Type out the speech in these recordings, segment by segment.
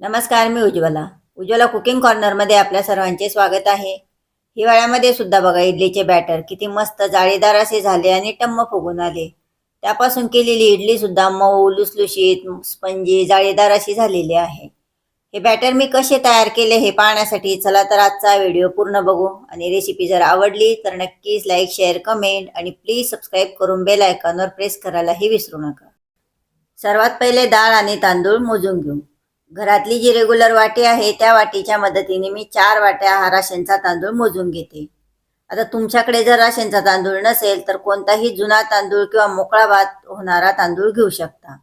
नमस्कार, मी उज्ज्वला. उज्ज्वला कुकिंग कॉर्नरमध्ये आपल्या सर्वांचे स्वागत आहे. हिवाळ्यामध्ये सुद्धा बघा इडलीचे बॅटर किती मस्त जाळीदार असे झाले आणि टम्म फुगून आले. त्यापासून केलेली इडली सुद्धा मऊ, लुसलुशीत, स्पंजी, जाळीदार अशी झालेली आहे. हे बॅटर मी कसे तयार केले हे पाहण्यासाठी चला तर आजचा व्हिडिओ पूर्ण बघू. आणि रेसिपी जर आवडली तर नक्कीच लाईक, शेअर, कमेंट आणि प्लीज सबस्क्राईब करून बेल आयकॉनवर प्रेस करायलाही विसरू नका. सर्वात पहिले डाळ आणि तांदूळ मोजून घेऊ. घरातली जी रेग्युलर वाटी आहे त्या वाटीच्या मदतीने मी 4 वाट्या हा राशनचा तांदूळ मोजून घेते. आता तुमच्याकडे जर राशनचा तांदूळ नसेल तर कोणताही जुना तांदूळ किंवा मोकळा भात होणारा तांदूळ घेऊ शकता.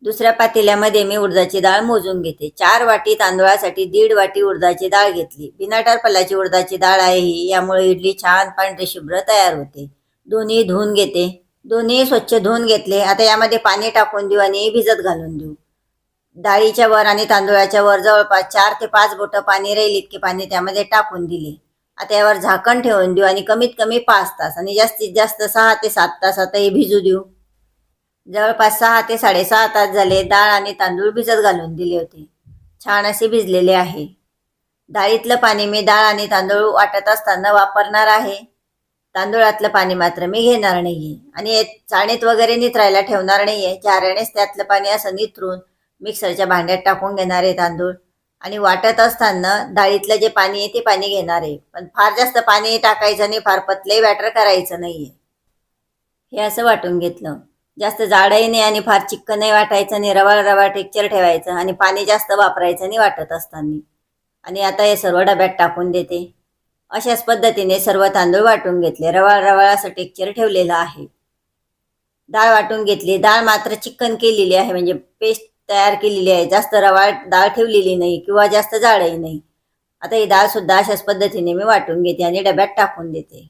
दुसऱ्या पातेल्यामध्ये मी उडदाची डाळ मोजून घेते. 4 वाटी तांदूळासाठी 1.5 वाटी उडदाची डाळ घेतली. बिना टरफलाची उडदाची डाळ आहे ही, यामुळे इडली छान पांढरी शुभ्र तयार होते. दोन्ही धुवून घेते. दोन्ही स्वच्छ धुवून घेतले. आता यामध्ये पाणी टाकून देऊ आणि भिजत घालून देऊ. डाळीच्या वर आणि तांदूळाच्या वर जवळपास 4 ते 5 बोटं पाणी राहील इतके पाणी त्यामध्ये टाकून दिले. आता यावर झाकण ठेवून देऊ आणि कमीत कमी 5 तास आणि जास्तीत जास्त 6 ते 7 तास आता हे भिजू देऊ. जवळपास 6 ते 6.5 तास झाले डाळ आणि तांदूळ भिजत घालून दिले होते. छान असे भिजलेले आहे. डाळीतलं पाणी मी डाळ आणि तांदूळ वाटत असताना वापरणार आहे. तांदूळातलं पाणी मात्र मी घेणार नाहीये आणि चाळणीत वगैरे निथरायला ठेवणार नाहीये. चाऱ्यानेच त्यातलं पाणी असं निथरून मिक्सरच्या भांड्यात टाकून घेणार आहे तांदूळ आणि वाटत असताना डाळीतलं जे पाणी आहे ते पाणी घेणार आहे. पण फार जास्त पाणी टाकायचं नाही, फार पतलंही बॅटर करायचं नाहीये. हे असं वाटून घेतलं. जास्त जाडही नाही आणि फार चिक्कनही वाटायचं नाही. रवाळ रवाळ टेक्स्चर ठेवायचं आणि पाणी जास्त वापरायचं नाही वाटत असताना. आणि आता हे सर्व डब्यात टाकून देते. अशाच पद्धतीने सर्व तांदूळ वाटून घेतले. रवाळ रवाळ असं टेक्स्चर ठेवलेलं आहे. डाळ वाटून घेतली. डाळ मात्र चिक्कन केलेली आहे, म्हणजे पेस्ट तयार केलेली आहे. जास्त रवाळ डाळ ठेवलेली नाही किंवा जास्त जाडही नाही. आता ही डाळ सुद्धा अशाच पद्धतीने मी वाटून घेते आणि डब्यात टाकून देते.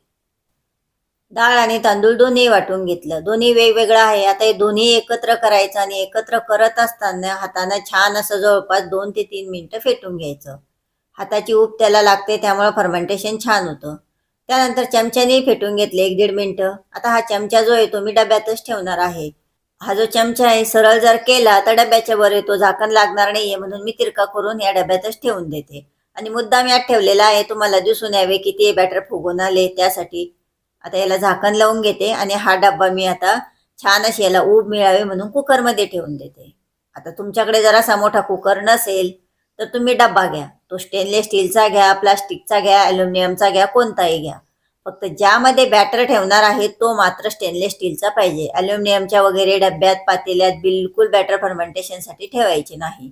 डाळ आणि तांदूळ दोन्ही वाटून घेतलं. दोन्ही वेगवेगळं आहे. आता हे दोन्ही एकत्र करायचं आणि एकत्र करत असताना हाताने छान असं जवळपास 2 ते 3 मिनिटं फेटून घ्यायचं. हाताची ऊब त्याला लागते, त्यामुळे फर्मेंटेशन छान होतं. त्यानंतर चमच्याने फेटून घेतले 1-1.5 मिनिटं. आता हा चमचा जो आहे तो मी डब्यातच ठेवणार आहे. हा जो चमचा आहे सरळ जर केला तर डब्याच्या वर येतो, झाकण लागणार नाहीये, म्हणून मी तिरका करून या डब्यातच ठेवून देते. आणि मुद्दाम यात ठेवलेला आहे तुम्हाला दिसून यावे की ते बॅटर फुगून आले त्यासाठी. आता याला झाकण लावून घेते आणि हा डब्बा मी आता छान अशी याला ऊब मिळावी म्हणून कुकरमध्ये ठेवून देते. आता तुमच्याकडे जर असा मोठा कुकर नसेल तर तुम्ही डब्बा घ्या. तो स्टेनलेस स्टीलचा घ्या, प्लास्टिकचा घ्या, ॲल्युमिनियमचा घ्या, कोणताही घ्या. फक्त ज्यामध्ये बॅटर ठेवणार आहे तो मात्र स्टेनलेस स्टीलचा पाहिजे. ॲल्युमिनियमच्या वगैरे डब्यात, पातेल्यात बिलकुल बॅटर फर्मेंटेशनसाठी ठेवायचे नाही.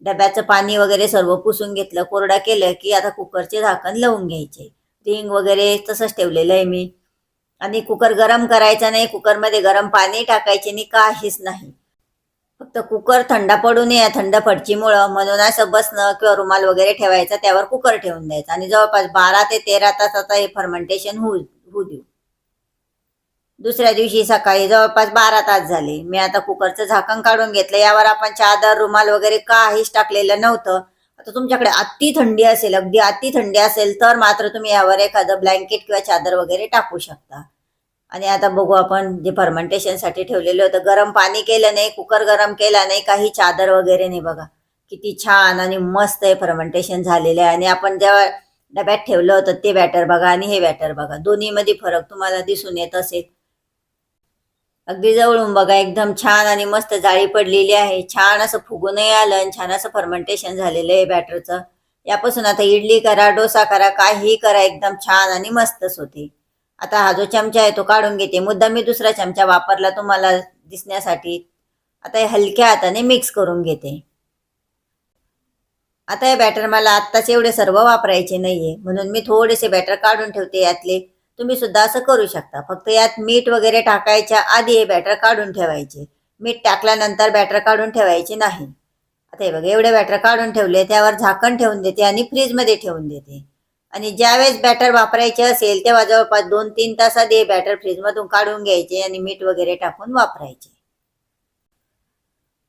डब्याचं पाणी वगैरे सर्व पुसून घेतलं, कोरडा केलं की आता कुकरचे झाकण लावून घ्यायचे. रिंग वगैरे तसंच ठेवलेलं आहे मी. आणि कुकर गरम करायचा नाही, कुकरमध्ये गरम पाणी टाकायचे नाही, काहीच नाही. फक्त कुकर थंड पडू नये थंड फडचीमुळं, म्हणून असं बसणं किंवा रुमाल वगैरे ठेवायचा, त्यावर कुकर ठेवून द्यायचा आणि जवळपास 12 ते 13 तासाचा हे फर्मेंटेशन होऊ देऊ. दुसऱ्या दिवशी सकाळी जवळपास 12 तास झाले. मी आता कुकरचं झाकण काढून घेतलं. यावर आपण चादर, रुमाल वगैरे काहीच टाकलेलं नव्हतं. आता तुमच्याकडे अति थंडी असेल, अगदी अति थंडी असेल तर मात्र तुम्ही यावर एखादं ब्लँकेट किंवा चादर वगैरे टाकू शकता. आणि आता बघू आपण जे फर्मेंटेशनसाठी ठेवलेलं होतं, गरम पाणी केलं नाही, कुकर गरम केला नाही, काही चादर वगैरे नाही. बघा किती छान आणि मस्त हे फर्मेंटेशन झालेलं आहे. आणि आपण जेव्हा डब्यात ठेवलं होतं ते बॅटर बघा आणि हे बॅटर बघा, दोन्हीमध्ये फरक तुम्हाला दिसून येत असेल. अगदी जवळून बघा, एकदम छान आणि मस्त जाळी पडलेली आहे. छान असं फुगूनही आलं आणि छान असं फर्मेंटेशन झालेलं आहे बॅटरचं. यापासून आता इडली करा, डोसा करा, काहीही करा, एकदम छान आणि मस्तच होते. आता हा जो चमचा आहे तो काढून घेते. मुद्दाम मी दुसरा चमचा वापरला तुम्हाला दिसण्यासाठी. आता हे हलक्या हाताने मिक्स करून घेते. आता हे बॅटर मला आत्ताच एवढे सर्व वापरायचे नाहीये, म्हणून मी थोडेसे बॅटर काढून ठेवते यातले. तुम्ही सुद्धा असं करू शकता. फक्त यात मीठ वगैरे टाकायच्या आधी हे बॅटर काढून ठेवायचे. मीठ टाकल्यानंतर बॅटर काढून ठेवायचे नाही. आता हे बघा, एवढे बॅटर काढून ठेवले. त्यावर झाकण ठेवून देते आणि फ्रीजमध्ये ठेवून देते. आणि ज्यावेळेस बॅटर वापरायचे असेल तेव्हा जवळपास 2-3 तासात हे बॅटर फ्रीजमधून काढून घ्यायचे आणि मीठ वगैरे टाकून वापरायचे.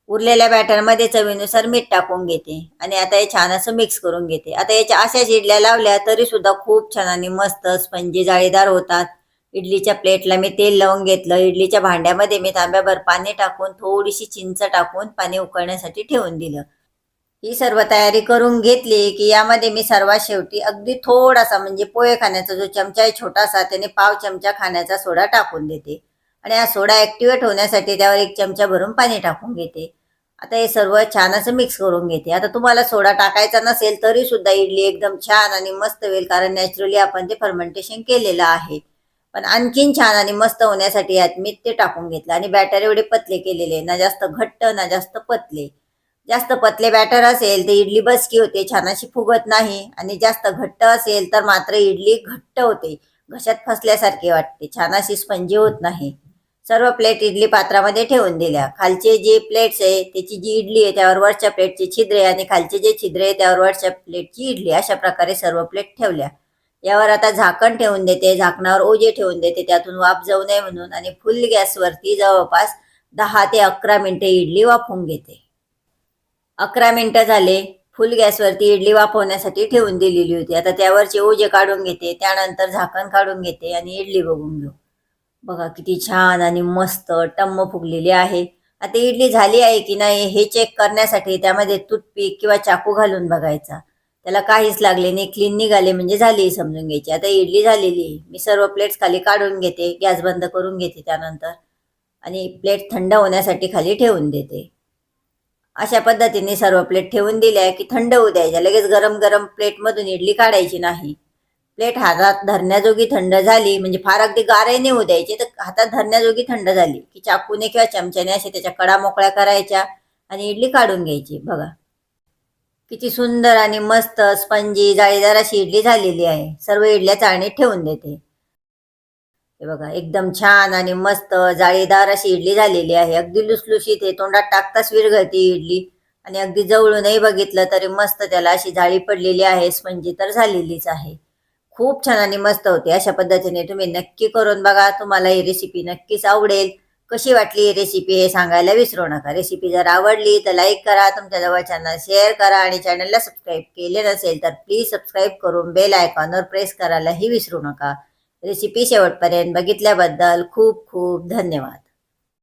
उरलेल्या बॅटरमध्ये चवीनुसार मीठ टाकून घेते आणि आता हे छान असं मिक्स करून घेते. आता याच्या अशाच इडल्या लावल्या तरी सुद्धा खूप छान आणि मस्त स्पंजी जाळीदार होतात. इडलीच्या प्लेटला मी तेल लावून घेतलं. इडलीच्या भांड्यामध्ये मी तांब्याभर पाणी टाकून थोडीशी चिंच टाकून पाणी उकळण्यासाठी ठेवून दिलं. ही सर्व तयारी करून घेतली की यामध्ये मी सर्वात शेवटी अगदी थोडासा म्हणजे पोहे खाण्याचा जो चमचा आहे छोटासा, त्याने पाव चमचा खाण्याचा सोडा टाकून देते आणि हा सोडा ॲक्टिवेट होण्यासाठी त्यावर 1 चमचा भरून पाणी टाकून घेते. आता हे सर्व छान असं मिक्स करून घेते. आता तुम्हाला सोडा टाकायचा नसेल तरी सुद्धा इडली एकदम छान आणि मस्त होईल, कारण नॅचरली आपण ते फर्मेंटेशन केलेलं आहे. पण आणखीन छान आणि मस्त होण्यासाठी यात मी ते टाकून घेतलं आणि बॅटर एवढे पतले केलेले, ना जास्त घट्ट ना जास्त पतले. जास्त पतले बॅटर असेल तर इडली बसकी होते, छान अशी फुगत नाही, आणि जास्त घट्ट असेल तर मात्र इडली घट्ट होते, घशात फसल्यासारखी वाटते, छान अशी स्पंजी होत नाही. सर्व प्लेट इडली पात्रामध्ये ठेवून दिल्या. खालचे जे प्लेट्स आहे त्याची जी इडली आहे त्यावर वरच्या प्लेटची छिद्रे आणि खालचे जे छिद्रे आहे त्यावर वरच्या प्लेटची इडली, अशा प्रकारे सर्व प्लेट ठेवल्या. यावर आता झाकण ठेवून देते, झाकणावर ओझे ठेवून देते त्यातून वाफ जाऊ नये म्हणून, आणि फुल गॅसवरती जवळपास 10 ते 11 मिनिटे इडली वाफवून घेते. 11 मिनिटं झाले. फुल गॅसवरती इडली वाफवण्यासाठी ठेवून दिलेली होती. आता त्यावरचे ओझे काढून घेते, त्यानंतर झाकण काढून घेते आणि इडली बघून घेऊ. बघा किती छान आणि मस्त टम्म फुगलेली आहे. आता इडली झाली आहे की नाही हे चेक करण्यासाठी त्यामध्ये टूथपिक किंवा चाकू घालून बघायचा. त्याला काहीच लागले नाही, क्लीन निघाले म्हणजे झाली समजून घ्यायची. आता इडली झालेली आहे. मी सर्व प्लेट्स खाली काढून घेते, गॅस बंद करून घेते त्यानंतर, आणि प्लेट थंड होण्यासाठी खाली ठेवून देते. अशा पद्धतीने सर्व प्लेट ठेवून दिल्या की थंड होऊ द्यायच्या. लगेच गरम गरम प्लेटमधून इडली काढायची नाही. प्लेट हातात धरण्याजोगी थंड झाली म्हणजे फार अगदी गारही नाही होऊ द्यायची, तर हातात धरण्याजोगी थंड झाली की चाकूने किंवा चमच्याने असे त्याच्या कडा मोकळ्या करायच्या आणि इडली काढून घ्यायची. बघा किती सुंदर आणि मस्त स्पंजी जाळीदार अशी इडली झालेली आहे. सर्व इडल्या चाळणीत ठेवून देते. हे बघा एकदम छान आणि मस्त जाळीदार अशी इडली झालेली आहे. अगदी लुसलुशीत आहे, तोंडात टाकताच विरघळती इडली, आणि अगदी जवळूनही बघितलं तरी मस्त त्याला अशी जाळी पडलेली आहे, स्पंजी तर झालेलीच आहे. खूप छान आणि मस्त होते. अशा पद्धतीने तुम्ही नक्की करून बघा, तुम्हाला ही रेसिपी नक्कीच आवडेल. कशी वाटली ही रेसिपी हे सांगायला विसरू नका. रेसिपी जर आवडली तर लाईक करा, तुमच्या जवळच्यांना शेअर करा, आणि चॅनलला सबस्क्राईब केले नसेल तर प्लीज सबस्क्राईब करून बेल आयकॉनवर प्रेस करायलाही विसरू नका. रेसिपी शेवटपर्यंत बघितल्याबद्दल खूप खूप धन्यवाद.